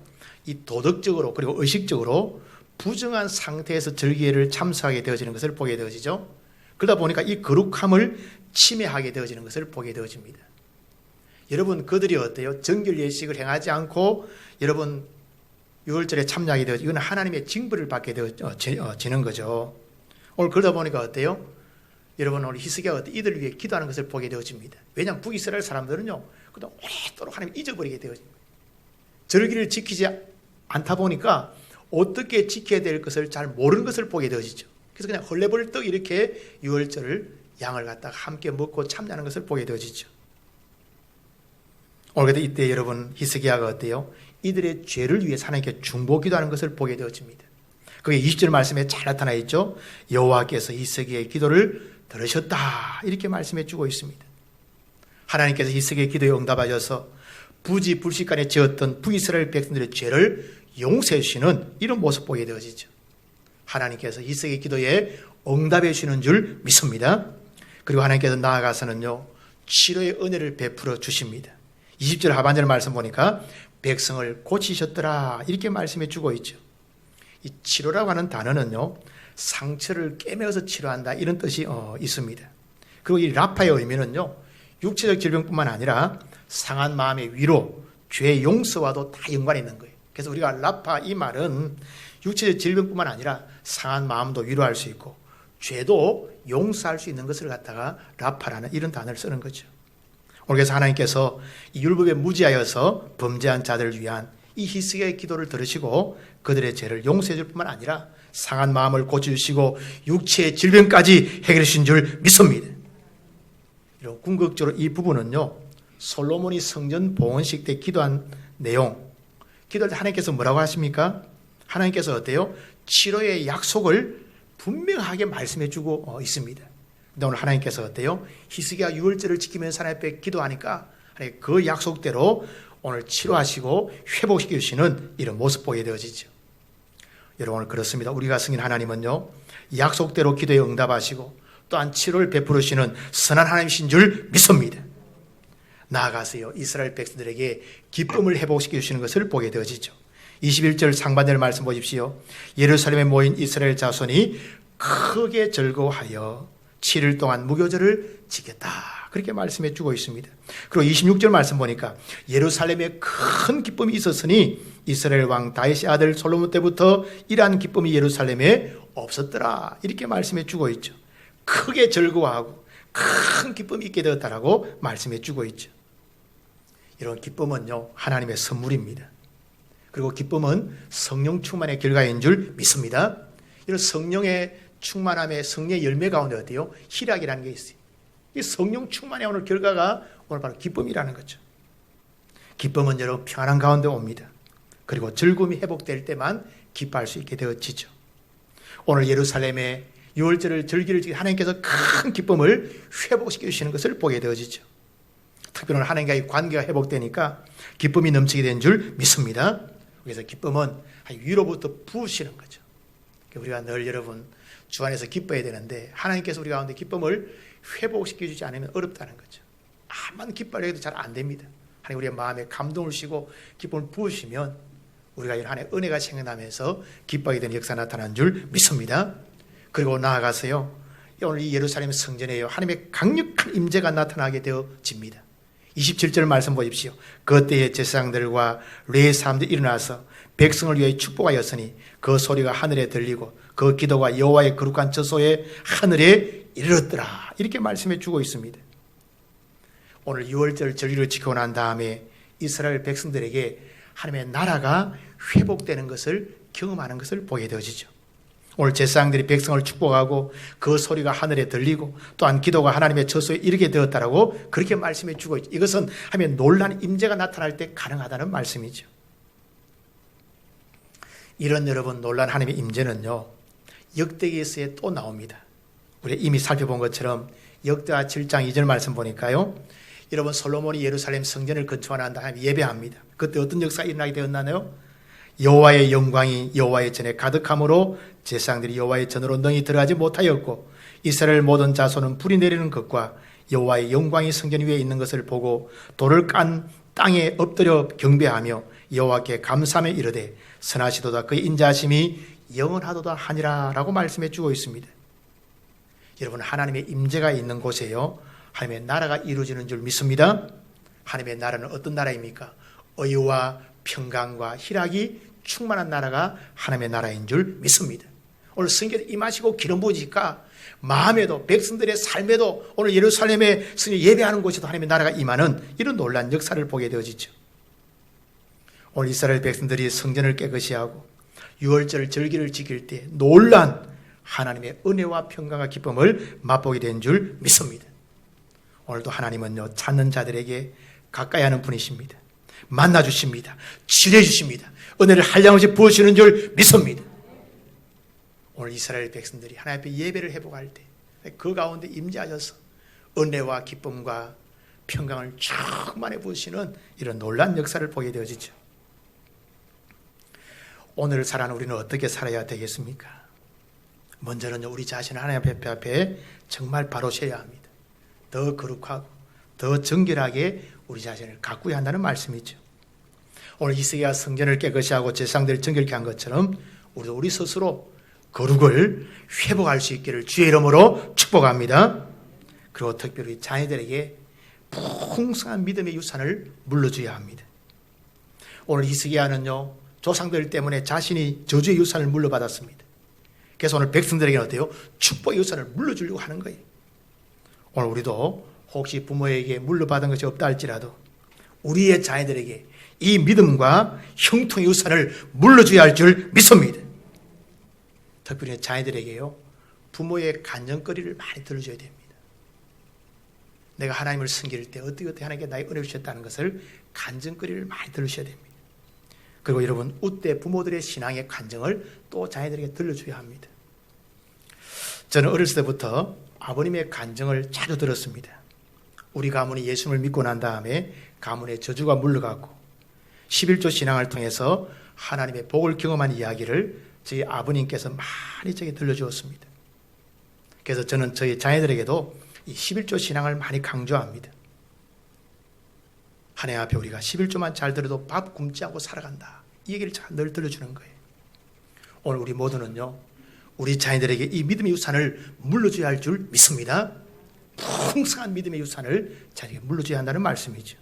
Speaker 1: 이 도덕적으로 그리고 의식적으로 부정한 상태에서 절기회를 참석하게 되어지는 것을 보게 되어지죠. 그러다 보니까 이 거룩함을 침해하게 되어지는 것을 보게 되어집니다. 여러분 그들이 어때요? 정결 예식을 행하지 않고 여러분 유월절에 참여하게 되어지고 이건 하나님의 징벌을 받게 되어지는 거죠. 오늘 그러다 보니까 어때요? 여러분 오늘 히스기야가 이들을 위해 기도하는 것을 보게 되어집니다. 왜냐하면 북이스라엘 사람들은요, 그동안 오랫도록 하나님을 잊어버리게 되어집니다. 절기를 지키지 않다 보니까 어떻게 지켜야 될 것을 잘 모르는 것을 보게 되어지죠. 그래서 그냥 헐레벌떡 이렇게 유월절을 양을 갖다가 함께 먹고 참여하는 것을 보게 되어지죠. 오늘 그때 이때 여러분 히스기야가 어때요? 이들의 죄를 위해 하나님께 중보기도하는 것을 보게 되어집니다. 그게 20절 말씀에 잘 나타나 있죠. 여호와께서 히스기야의 기도를 들으셨다 이렇게 말씀해 주고 있습니다. 하나님께서 히스기야의 기도에 응답하셔서 부지불식간에 지었던 북이스라엘 백성들의 죄를 용서해 주시는 이런 모습 보게 되어지죠. 하나님께서 히스기야의 기도에 응답해 주시는 줄 믿습니다. 그리고 하나님께서 나아가서는요, 치료의 은혜를 베풀어 주십니다. 20절 하반절 말씀 보니까 백성을 고치셨더라 이렇게 말씀해 주고 있죠. 이 치료라고 하는 단어는요, 상처를 꿰매어서 치료한다 이런 뜻이 있습니다. 그리고 이 라파의 의미는요, 육체적 질병뿐만 아니라 상한 마음의 위로, 죄 용서와도 다 연관이 있는 거예요. 그래서 우리가 라파 이 말은 육체적 질병뿐만 아니라 상한 마음도 위로할 수 있고 죄도 용서할 수 있는 것을 갖다가 라파라는 이런 단어를 쓰는 거죠. 오늘 그래서 하나님께서 이 율법에 무지하여서 범죄한 자들을 위한 이 히스기야의 기도를 들으시고 그들의 죄를 용서해 줄 뿐만 아니라 상한 마음을 고쳐주시고 육체의 질병까지 해결해 주신 줄 믿습니다. 이런 궁극적으로 이 부분은요, 솔로몬이 성전 봉헌식 때 기도한 내용, 기도할 때 하나님께서 뭐라고 하십니까? 하나님께서 어때요? 치료의 약속을 분명하게 말씀해 주고 있습니다. 근데 오늘 하나님께서 어때요? 히스기야 유월절을 지키면서 하나님 앞에 기도하니까 그 약속대로 오늘 치료하시고 회복시켜 주시는 이런 모습 보게 되어지죠. 여러분 오늘 그렇습니다. 우리가 승인 하나님은요, 약속대로 기도에 응답하시고 또한 치료를 베풀으시는 선한 하나님이신 줄 믿습니다. 나아가세요. 이스라엘 백성들에게 기쁨을 회복시켜 주시는 것을 보게 되어지죠. 21절 상반절 말씀 보십시오. 예루살렘에 모인 이스라엘 자손이 크게 즐거워하여 7일 동안 무교절을 지켰다. 그렇게 말씀해 주고 있습니다. 그리고 26절 말씀 보니까 예루살렘에 큰 기쁨이 있었으니 이스라엘 왕 다윗의 아들 솔로몬 때부터 이러한 기쁨이 예루살렘에 없었더라. 이렇게 말씀해 주고 있죠. 크게 즐거워하고 큰 기쁨이 있게 되었다라고 말씀해 주고 있죠. 이런 기쁨은요, 하나님의 선물입니다. 그리고 기쁨은 성령 충만의 결과인 줄 믿습니다. 이런 성령의 충만함의 성령의 열매 가운데 어때요? 희락이라는 게 있어요. 이 성령 충만의 오늘 결과가 오늘 바로 기쁨이라는 거죠. 기쁨은 여러분 평안한 가운데 옵니다. 그리고 즐거움이 회복될 때만 기뻐할 수 있게 되어지죠. 오늘 예루살렘의 유월절을 절기를 지켜 하나님께서 큰 기쁨을 회복시켜 주시는 것을 보게 되어지죠. 특별히 오늘 하나님과의 관계가 회복되니까 기쁨이 넘치게 된 줄 믿습니다. 그래서 기쁨은 위로부터 부으시는 거죠. 우리가 늘 여러분 주 안에서 기뻐야 되는데 하나님께서 우리 가운데 기쁨을 회복시켜 주지 않으면 어렵다는 거죠. 아무리 기뻐하려 해도 잘 안 됩니다. 하나님 우리의 마음에 감동을 주시고 기쁨을 부으시면 우리가 이런 하나님의 은혜가 생겨나면서 기뻐하게 되는 역사 나타나는 줄 믿습니다. 그리고 나아가서요, 오늘 이 예루살렘 성전에요, 하나님의 강력한 임재가 나타나게 되어집니다. 27절 말씀 보십시오. 그때에 제사장들과 레위 사람들이 일어나서 백성을 위해 축복하였으니 그 소리가 하늘에 들리고 그 기도가 여호와의 거룩한 처소에 하늘에 이르렀더라. 이렇게 말씀해 주고 있습니다. 오늘 유월절 절기를 지키고 난 다음에 이스라엘 백성들에게 하나님의 나라가 회복되는 것을 경험하는 것을 보게 되어지죠. 오늘 제사장들이 백성을 축복하고 그 소리가 하늘에 들리고 또한 기도가 하나님의 처소에 이르게 되었다라고 그렇게 말씀해 주고 있죠. 이것은 하나님의 놀라운 임재가 나타날 때 가능하다는 말씀이죠. 이런 여러분 놀라운 하나님의 임재는요, 역대기에서 또 나옵니다. 우리 이미 살펴본 것처럼 역대하 7장 2절 말씀 보니까요, 여러분 솔로몬이 예루살렘 성전을 건축하는 다음에 예배합니다. 그때 어떤 역사가 일어나게 되었나요? 여호와의 영광이 여호와의 전에 가득함으로 제사장들이 여호와의 전으로 능히 들어가지 못하였고 이스라엘 모든 자손은 불이 내리는 것과 여호와의 영광이 성전 위에 있는 것을 보고 돌을 깐 땅에 엎드려 경배하며 여호와께 감사하며 이르되 선하시도다 그의 인자하심이 영원하도다 하니라 라고 말씀해 주고 있습니다. 여러분, 하나님의 임재가 있는 곳에요 하나님의 나라가 이루어지는 줄 믿습니다. 하나님의 나라는 어떤 나라입니까? 의와 평강과 희락이 충만한 나라가 하나님의 나라인 줄 믿습니다. 오늘 성경에 임하시고 기름 부으시니까 마음에도 백성들의 삶에도 오늘 예루살렘에 성령 예배하는 곳에도 하나님의 나라가 임하는 이런 놀라운 역사를 보게 되어지죠. 오늘 이스라엘 백성들이 성전을 깨끗이 하고 유월절 절기를 지킬 때 놀란 하나님의 은혜와 평강과 기쁨을 맛보게 된 줄 믿습니다. 오늘도 하나님은요 찾는 자들에게 가까이 하는 분이십니다. 만나주십니다. 치료해주십니다. 은혜를 한량없이 부으시는 줄 믿습니다. 오늘 이스라엘 백성들이 하나님 앞에 예배를 회복할 때 그 가운데 임재하셔서 은혜와 기쁨과 평강을 충만히 부으시는 이런 놀라운 역사를 보게 되어지죠. 오늘 살아는 우리는 어떻게 살아야 되겠습니까? 먼저는 우리 자신을 하나님 앞에 정말 바로 서야 합니다. 더 거룩하고 더 정결하게 우리 자신을 가꾸어야 한다는 말씀이죠. 오늘 히스기야 성전을 깨끗이 하고 제사장들을 정결케 한 것처럼 우리도 우리 스스로 거룩을 회복할 수 있기를 주의 이름으로 축복합니다. 그리고 특별히 자녀들에게 풍성한 믿음의 유산을 물려줘야 합니다. 오늘 히스기야는요 조상들 때문에 자신이 저주의 유산을 물려받았습니다. 그래서 오늘 백성들에게는 어때요? 축복의 유산을 물려주려고 하는 거예요. 오늘 우리도 혹시 부모에게 물려받은 것이 없다 할지라도 우리의 자녀들에게 이 믿음과 형통의 유산을 물려줘야 할 줄 믿습니다. 특별히 자녀들에게요 부모의 간증거리를 많이 들려줘야 됩니다. 내가 하나님을 섬길 때 어떻게 하나님께 나의 은혜를 주셨다는 것을 간증거리를 많이 들으셔야 됩니다. 그리고 여러분 웃때 부모들의 신앙의 간증을 또 자녀들에게 들려줘야 합니다. 저는 어렸을 때부터 아버님의 간증을 자주 들었습니다. 우리 가문이 예수님을 믿고 난 다음에 가문에 저주가 물러가고 11조 신앙을 통해서 하나님의 복을 경험한 이야기를 저희 아버님께서 많이 저에게 들려주었습니다. 그래서 저는 저희 자녀들에게도 이 11조 신앙을 많이 강조합니다. 하나님 앞에 우리가 11조만 잘 들어도 밥 굶지 않고 살아간다. 이 얘기를 늘 들려주는 거예요. 오늘 우리 모두는요 우리 자녀들에게 이 믿음의 유산을 물려줘야 할 줄 믿습니다. 풍성한 믿음의 유산을 자녀에게 물려줘야 한다는 말씀이죠.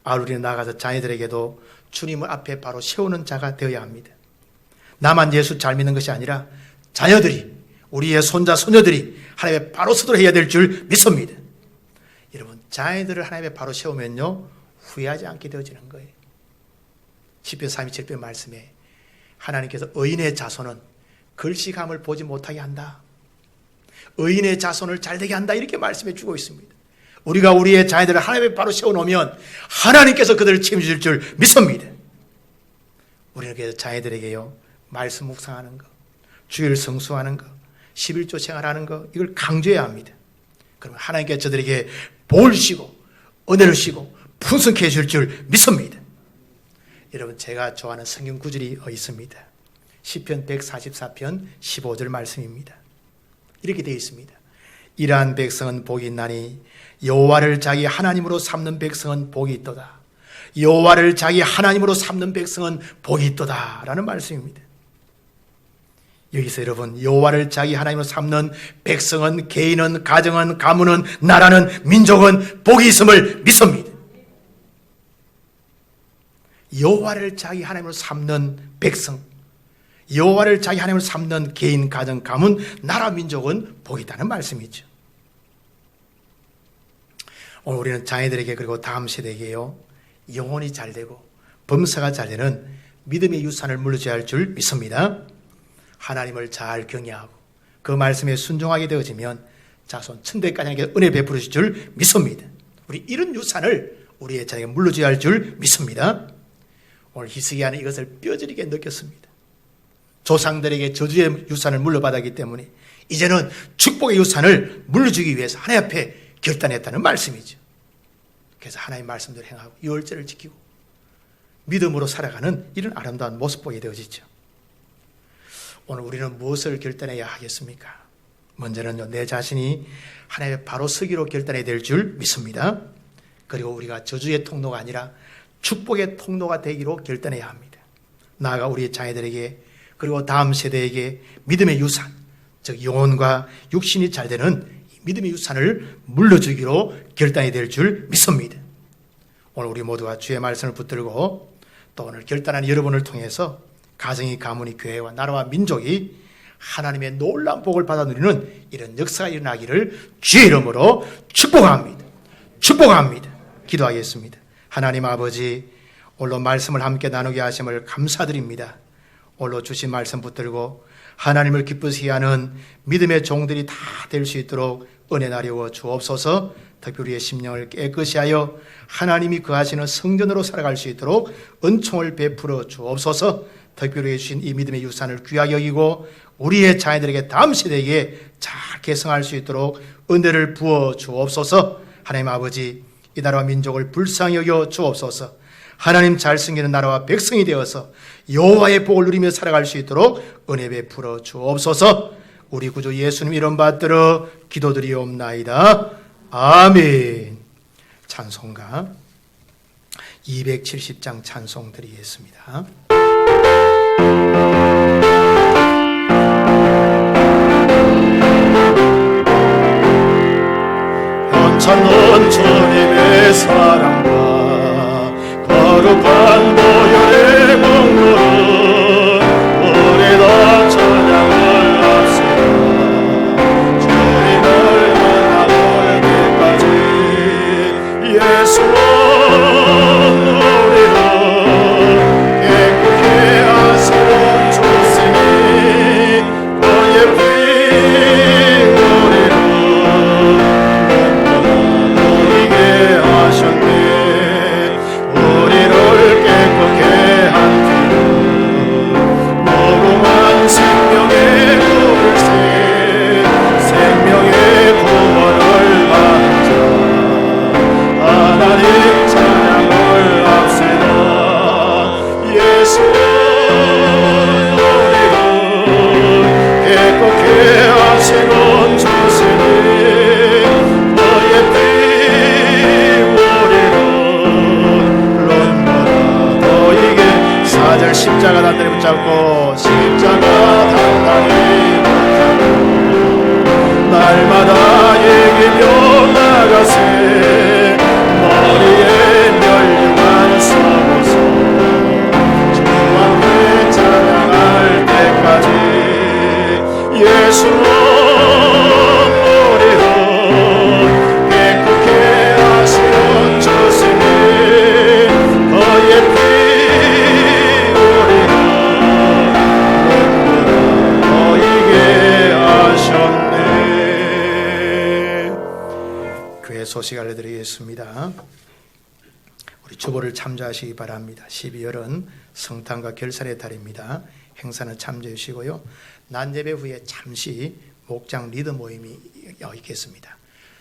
Speaker 1: 우리는 나아가서 자녀들에게도 주님을 앞에 바로 세우는 자가 되어야 합니다. 나만 예수 잘 믿는 것이 아니라 자녀들이 우리의 손자 소녀들이 하나님의 바로 서도록 해야 될 줄 믿습니다. 여러분 자녀들을 하나님의 바로 세우면요 후회하지 않게 되어지는 거예요. 시편 37편 말씀에 하나님께서 의인의 자손은 글씨감을 보지 못하게 한다. 의인의 자손을 잘되게 한다. 이렇게 말씀해 주고 있습니다. 우리가 우리의 자녀들을 하나님의 바로 세워놓으면 하나님께서 그들을 책임질 줄 믿습니다. 우리는 그래서 자녀들에게요 말씀 묵상하는 것, 주일 성수하는 것, 11조 생활하는 것 이걸 강조해야 합니다. 그러면 하나님께서 저들에게 복을 주시고 은혜를 주시고 풍성케 해줄 줄 믿습니다. 여러분 제가 좋아하는 성경 구절이 있습니다. 시편 144편 15절 말씀입니다. 이렇게 되어 있습니다. 이러한 백성은 복이 있나니 여호와를 자기 하나님으로 삼는 백성은 복이 있도다. 여호와를 자기 하나님으로 삼는 백성은 복이 있도다 라는 말씀입니다. 여기서 여러분 여호와를 자기 하나님으로 삼는 백성은 개인은 가정은 가문은 나라는 민족은 복이 있음을 믿습니다. 여호와를 자기 하나님으로 삼는 백성, 여호와를 자기 하나님으로 삼는 개인 가정 가문 나라 민족은 복이 있다는 말씀이죠. 오늘 우리는 자녀들에게 그리고 다음 세대에게요 영혼이 잘되고 범사가 잘되는 믿음의 유산을 물려줘야 할 줄 믿습니다. 하나님을 잘 경외하고 그 말씀에 순종하게 되어지면 자손 천대까지 은혜 베풀어 주실 줄 믿습니다. 우리 이런 유산을 우리의 자녀에게 물려줘야 할 줄 믿습니다. 오늘 히스기야는 이것을 뼈저리게 느꼈습니다. 조상들에게 저주의 유산을 물려받았기 때문에 이제는 축복의 유산을 물려주기 위해서 하나님 앞에 결단했다는 말씀이죠. 그래서 하나님의 말씀대로 행하고 유월절을 지키고 믿음으로 살아가는 이런 아름다운 모습 보게 되어지죠. 오늘 우리는 무엇을 결단해야 하겠습니까? 먼저는요, 내 자신이 하나님의 바로 서기로 결단해야 될 줄 믿습니다. 그리고 우리가 저주의 통로가 아니라 축복의 통로가 되기로 결단해야 합니다. 나아가 우리 자녀들에게 그리고 다음 세대에게 믿음의 유산, 즉 영혼과 육신이 잘 되는 믿음의 유산을 물려주기로 결단이 될 줄 믿습니다. 오늘 우리 모두가 주의 말씀을 붙들고 또 오늘 결단한 여러분을 통해서 가정이, 가문이, 교회와 나라와 민족이 하나님의 놀라운 복을 받아 누리는 이런 역사가 일어나기를 주의 이름으로 축복합니다. 축복합니다. 기도하겠습니다. 하나님 아버지, 오늘 말씀을 함께 나누게 하심을 감사드립니다. 오늘 주신 말씀 붙들고 하나님을 기쁘시게 하는 믿음의 종들이 다 될 수 있도록 은혜 나려워 주옵소서. 특별히 우리의 심령을 깨끗이 하여 하나님이 거하시는 성전으로 살아갈 수 있도록 은총을 베풀어 주옵소서. 특별히 주신 이 믿음의 유산을 귀하게 여기고 우리의 자녀들에게 다음 세대에게 잘 계승할 수 있도록 은혜를 부어 주옵소서. 하나님 아버지, 이 나라와 민족을 불쌍히 여겨 주옵소서. 하나님 잘 섬기는 나라와 백성이 되어서 여호와의 복을 누리며 살아갈 수 있도록 은혜 베풀어 주옵소서. 우리 구주 예수님 이름 받들어 기도드리옵나이다. 아멘. 찬송가 270장 찬송 드리겠습니다. 찬찬한 주님의 사랑과 거룩한 보혈의 공로를 오래다 찬양을 합시다. 주님을 만나볼 때까지 예수 우리를 깨끗게 하시는 주시니 그의 피 우리를 우리를 깨끗게 한 피로 무궁한 생명의 굴새 생명의 구원을 받은 자 하나님 찬양을 합시다. 예수 우리를 깨끗게 하시는 주시니 너의 피 사절 십자가 단단히 붙잡고 십자가 단단히 붙잡고 날마다 얘기며 나가세 머리에 멸류관 써보소 주 앞에 찬양할 때까지 예수 우리를 깨끗게 하시는 주시니 너의 피 소식 알려드리겠습니다. 우리 주보를 참조하시기 바랍니다. 12월은 성탄과 결산의 달입니다. 행사는 참조해 주시고요. 낮 예배 후에 잠시 목장 리더 모임이 있겠습니다.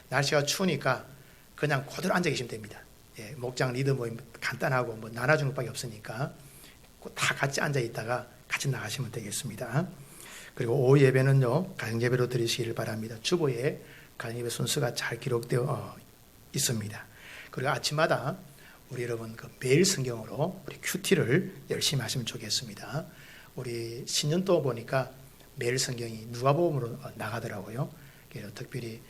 Speaker 1: 날씨가 추우니까 그냥 그대로 앉아 계시면 됩니다. 예, 목장 리더 모임 간단하고 뭐 나눠주는 것밖에 없으니까 다 같이 앉아 있다가 같이 나가시면 되겠습니다. 그리고 오후 예배는요, 가정 예배로 드리시길 바랍니다. 주보에 가정 예배 순서가 잘 기록되어 있습니다. 그리고 아침마다 우리 여러분 매일 성경으로 우리 큐티를 열심히 하시면 좋겠습니다. 우리 신년도 보니까 매일 성경이 누가복음으로 나가더라고요. 그래서 특별히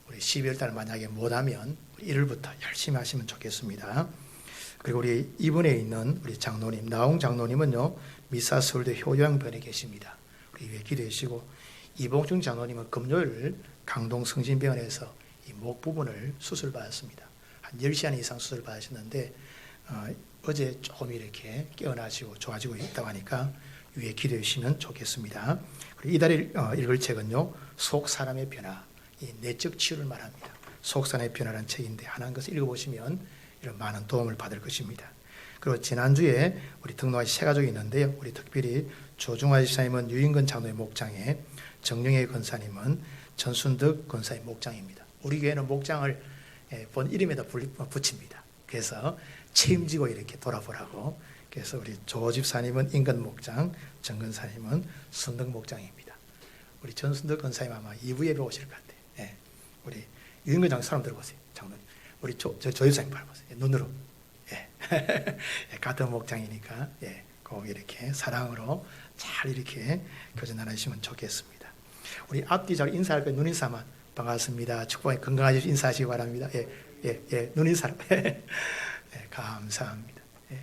Speaker 1: 우리 12월 달 만약에 못하면 1월부터 열심히 하시면 좋겠습니다. 그리고 우리 이번에 있는 우리 장로님 나홍 장로님은요 미사 서울대 효양병원에 계십니다. 우리 위에 기도해 주시고 이봉중 장로님은 금요일 강동 성심병원에서 이 목 부분을 수술받았습니다. 한 10시간 이상 수술받으셨는데 어제 조금 이렇게 깨어나시고 좋아지고 있다고 하니까 위에 기도해 주시면 좋겠습니다. 그리고 이달에 읽을 책은요 속 사람의 변화, 이 내적 치유를 말합니다. 속 사람의 변화라는 책인데 하나는 것을 읽어보시면 이런 많은 도움을 받을 것입니다. 그리고 지난주에 우리 등록하신 세 가족이 있는데요. 우리 특별히 조중화 집사님은 유인근 장로의 목장에, 정영애 권사님은 전순덕 권사의 목장입니다. 우리 교회는 목장을 본 이름에다 붙입니다. 그래서 책임지고 이렇게 돌아보라고 그래서 우리 조 집사님은 인근 목장, 정 근사님은 순덕 목장입니다. 우리 전순덕 근사님 아마 2부 예배 오실 것 같아요. 예. 우리 유인근장 사람 들어보세요. 장로님. 우리 조 집사님 바라보세요. 눈으로. 예. 같은 목장이니까 예. 꼭 이렇게 사랑으로 잘 이렇게 교제 나누시면 좋겠습니다. 우리 앞뒤 잘 인사할 때 눈인사만 반갑습니다. 축복에 건강하시고 인사하시기 바랍니다. 예. 눈인사로. 예, 감사합니다. 예.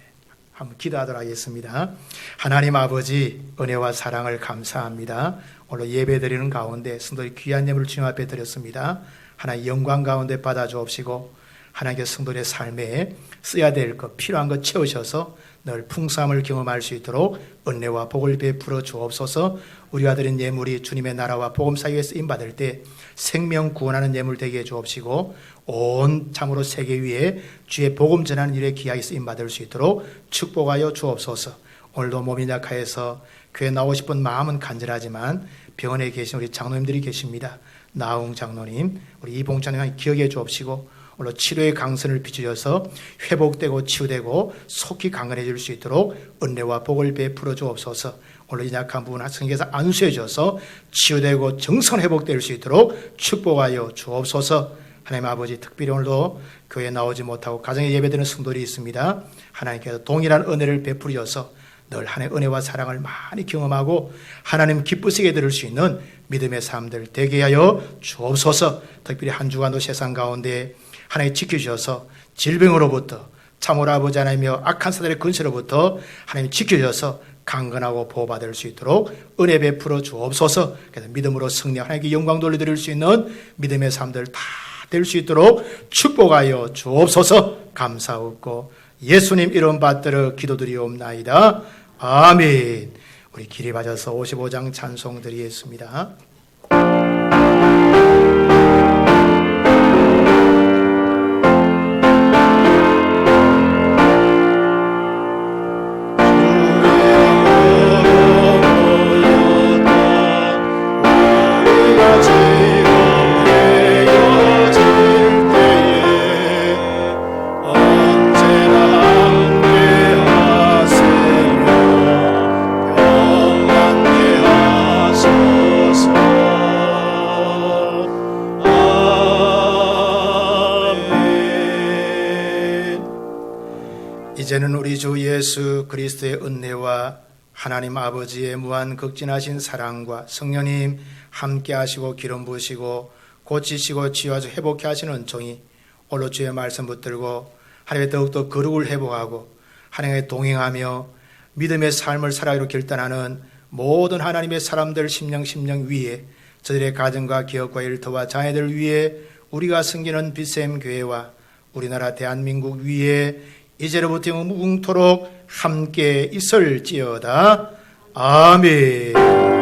Speaker 1: 한번 기도하도록 하겠습니다. 하나님 아버지 은혜와 사랑을 감사합니다. 오늘 예배 드리는 가운데 성도의 귀한 예물을 주님 앞에 드렸습니다. 하나님 영광 가운데 받아 주옵시고 하나님께 성도의 삶에 써야 될 것 필요한 것 채우셔서 늘 풍성함을 경험할 수 있도록 은혜와 복을 베풀어 주옵소서. 우리가 드린 예물이 주님의 나라와 복음 사역에 쓰임 받을 때 생명 구원하는 예물 되게 해 주옵시고 온 참으로 세계 위에 주의 복음 전하는 일에 귀하게 쓰임 받을 수 있도록 축복하여 주옵소서. 오늘도 몸이 약하여서 교회 나오고 싶은 마음은 간절하지만 병원에 계신 우리 장로님들이 계십니다. 나웅 장로님, 우리 이봉장님 기억해 주옵시고 오늘 치료의 강선을 비추셔서 회복되고 치유되고 속히 강건해질 수 있도록 은혜와 복을 베풀어 주옵소서. 오늘 이 약한 부분 성경에서 안수해 줘서 치유되고 정선 회복될 수 있도록 축복하여 주옵소서. 하나님 아버지 특별히 오늘도 교회에 나오지 못하고 가정에 예배드리는 성도들이 있습니다. 하나님께서 동일한 은혜를 베풀어서 늘 하나님의 은혜와 사랑을 많이 경험하고 하나님 기쁘시게 들을 수 있는 믿음의 삶들 되게 하여 주옵소서. 특별히 한 주간도 세상 가운데 하나님 지켜주셔서 질병으로부터 참으로 아버지 하나님이여 악한 사들의 근세로부터 하나님 지켜주셔서 강건하고 보호받을 수 있도록 은혜 베풀어 주옵소서. 그래서 믿음으로 승리 하나님께 영광 돌려드릴 수 있는 믿음의 삶들 다 될 수 있도록 축복하여 주옵소서. 감사하고 예수님 이름 받들어 기도드리옵나이다. 아멘. 우리 길이 맞아서 55장 찬송 드리겠습니다. 이제는 우리 주 예수 그리스도의 은혜와 하나님 아버지의 무한 극진하신 사랑과 성령님 함께 하시고 기름 부으시고 고치시고 치유하시고 회복케 하시는 은총이 오늘 주의 말씀 붙들고 하나님의 더욱더 거룩을 회복하고 하나님의 동행하며 믿음의 삶을 살아가기로 결단하는 모든 하나님의 사람들 심령 위에 저들의 가정과 기업과 일터와 자녀들 위에 우리가 섬기는 빛샘 교회와 우리나라 대한민국 위에 이제로부터 영원토록 함께 있을지어다. 아멘.